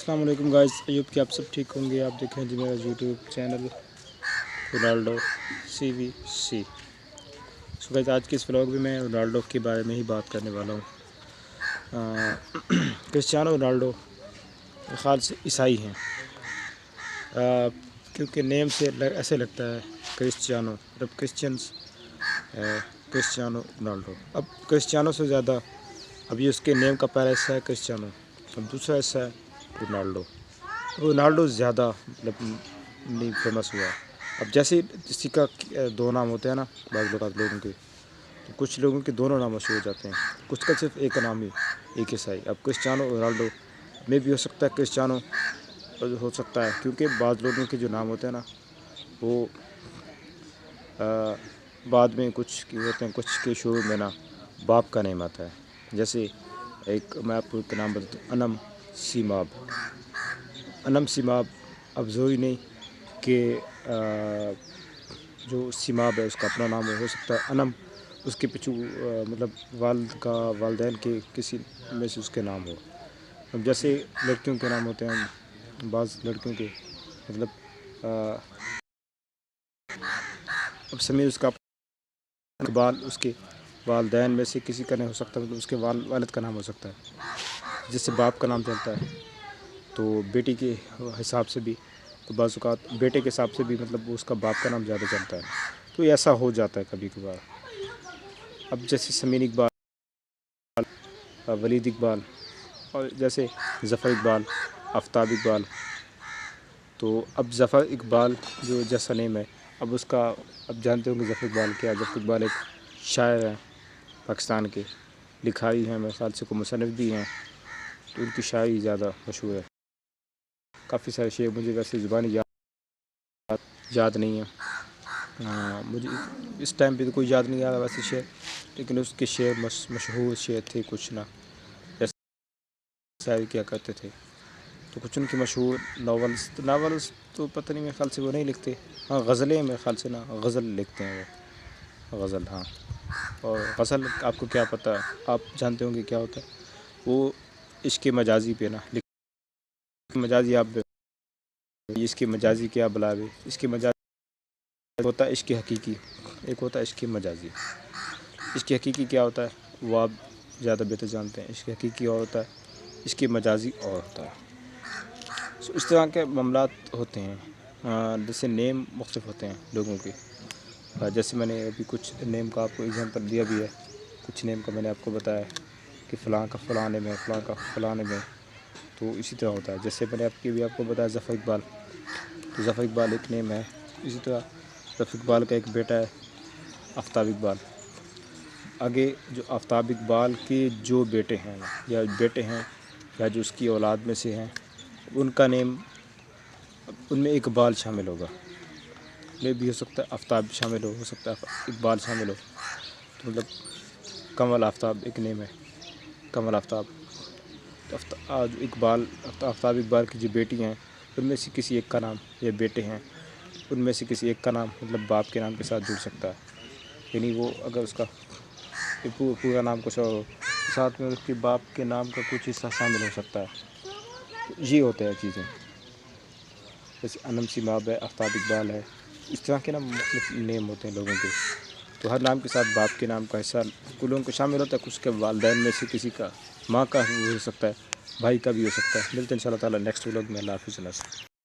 السلام علیکم گائز، ایوب کہ آپ سب ٹھیک ہوں گے۔ آپ دیکھیں جی میرا YouTube channel Ronaldo CVC۔ So guys آج کے اس ولاگ میں رونالڈو کے بارے میں ہی بات کرنے والا ہوں۔ کرسچیانو رونالڈو میرے خیال سے عیسائی ہیں، کیونکہ نیم سے ایسے لگتا ہے کرسچیانو، مطلب کرسچنس کرسچیانو رونالڈو۔ اب کرسچیانو سے زیادہ ابھی اس کے نیم کا پہلا حصہ ہے کرسچیانو، اب دوسرا حصہ ہے رونالڈو زیادہ مطلب نہیں فیمس ہوا۔ اب جیسے کسی کا دو نام ہوتے ہیں نا، بعض لوگوں کے، تو کچھ لوگوں کے دونوں نام مشہور ہو جاتے ہیں، کچھ کا صرف ایک نام ہی، ایک عیسائی۔ اب کرسچیانو رونالڈو میں بھی ہو سکتا ہے کرسچیانو ہو سکتا ہے، کیونکہ بعض لوگوں کے جو نام ہوتے ہیں نا وہ بعد میں کچھ ہوتے ہیں، کچھ کے شروع میں نا باپ کا نیم آتا ہے۔ جیسے ایک میں آپ کو ایک نام بتاتا ہوں، انم سیماب۔ انم سیماب، اب ضروری نہیں کہ جو سیماب ہے اس کا اپنا نام ہو سکتا ہے انم اس کے پیچھے مطلب والدین کے کسی میں سے اس کے نام ہو۔ اب جیسے لڑکیوں کے نام ہوتے ہیں، بعض لڑکیوں کے مطلب اب سمیر اس کا اقبال اس کے والدین میں سے کسی کا نہیں ہو سکتا، مطلب اس کے والد کا نام ہو سکتا ہے، جس سے باپ کا نام چلتا ہے۔ تو بیٹی کے حساب سے بھی، تو بعض اوقات بیٹے کے حساب سے بھی مطلب اس کا باپ کا نام زیادہ چلتا ہے، تو ایسا ہو جاتا ہے کبھی کبھار۔ اب جیسے سمیر اقبال، ولید اقبال، اور جیسے ظفر اقبال، آفتاب اقبال، تو اب ظفر اقبال جو جیسا نیم ہے، اب اس کا اب جانتے ہوں گے ظفر اقبال کیا۔ ظفر اقبال ایک شاعر ہیں پاکستان کے، لکھائی ہیں، میرے خیال سے کوئی مصنف بھی ہیں، تو ان کی شاعری زیادہ مشہور ہے۔ کافی سارے شعر مجھے ویسے زبانی یاد نہیں ہیں، مجھے اس ٹائم پہ تو کوئی یاد نہیں آ رہا ویسے شعر، لیکن اس کے شعر مشہور شعر تھے کچھ نا، جیسے شاعری کیا کرتے تھے، تو کچھ ان کی مشہور ناولز تو پتہ نہیں، میرے خیال سے وہ نہیں لکھتے، ہاں غزلیں میرے خیال سے نا غزل لکھتے ہیں وہ، غزل ہاں۔ اور غزل آپ کو کیا پتہ ہے، آپ جانتے ہوں گے کیا ہوتا ہے، وہ عشق مجازی پہ نا مجازی، آپ اس کے مجازی کیا بلاوے، اس کے مجازی ہوتا ہے عشق حقیقی، ایک ہوتا ہے عشق مجازی۔ عشق حقیقی کیا ہوتا ہے وہ آپ زیادہ بہتر جانتے ہیں، عشق حقیقی اور ہوتا ہے، عشق مجازی اور ہوتا ہے۔ اس طرح کے معاملات ہوتے ہیں، جیسے نیم مختلف ہوتے ہیں لوگوں کے، جیسے میں نے ابھی کچھ نیم کا آپ کو اگزامپل دیا بھی ہے، کچھ نیم کا میں نے آپ کو بتایا کہ فلاں کا فلاں نیم ہے، فلاں کا فلاں نیم ہے، تو اسی طرح ہوتا ہے۔ جیسے میں نے بھی آپ کو بتایا ظفر اقبال، تو ظفر اقبال ایک نیم ہے، اسی طرح ظفر اقبال کا ایک بیٹا ہے آفتاب اقبال۔ آگے جو آفتاب اقبال کے جو بیٹے ہیں یا جو اس کی اولاد میں سے ہیں، ان کا نیم، ان میں اقبال شامل ہوگا، میں بھی ہو سکتا ہے آفتاب شامل ہو سکتا ہے اقبال شامل ہو، تو مطلب کمل آفتاب ایک نیم ہے، کمل آفتاب۔ آفتاب اقبال کی جو بیٹی ہیں، ان میں سے کسی ایک کا نام، یا بیٹے ہیں ان میں سے کسی ایک کا نام مطلب باپ کے نام کے ساتھ جڑ سکتا ہے، یعنی وہ اگر اس کا پورا نام کچھ اور ہو، ساتھ میں اس کے باپ کے نام کا کچھ حصہ شامل ہو سکتا ہے، یہ ہوتا ہے چیزیں۔ جیسے انم سیماب ہے، آفتاب اقبال ہے، اس طرح کے نام مختلف نیم ہوتے ہیں لوگوں کے، تو ہر نام کے ساتھ باپ کے نام کا حصہ کچھ لوگوں کو شامل ہوتا ہے، کچھ کے والدین میں سے کسی کا، ماں کا ہو سکتا ہے، بھائی کا بھی ہو سکتا ہے۔ ملتے ہیں ان شاء اللہ تعالیٰ نیکسٹ ولاگ میں۔ اللہ حافظ۔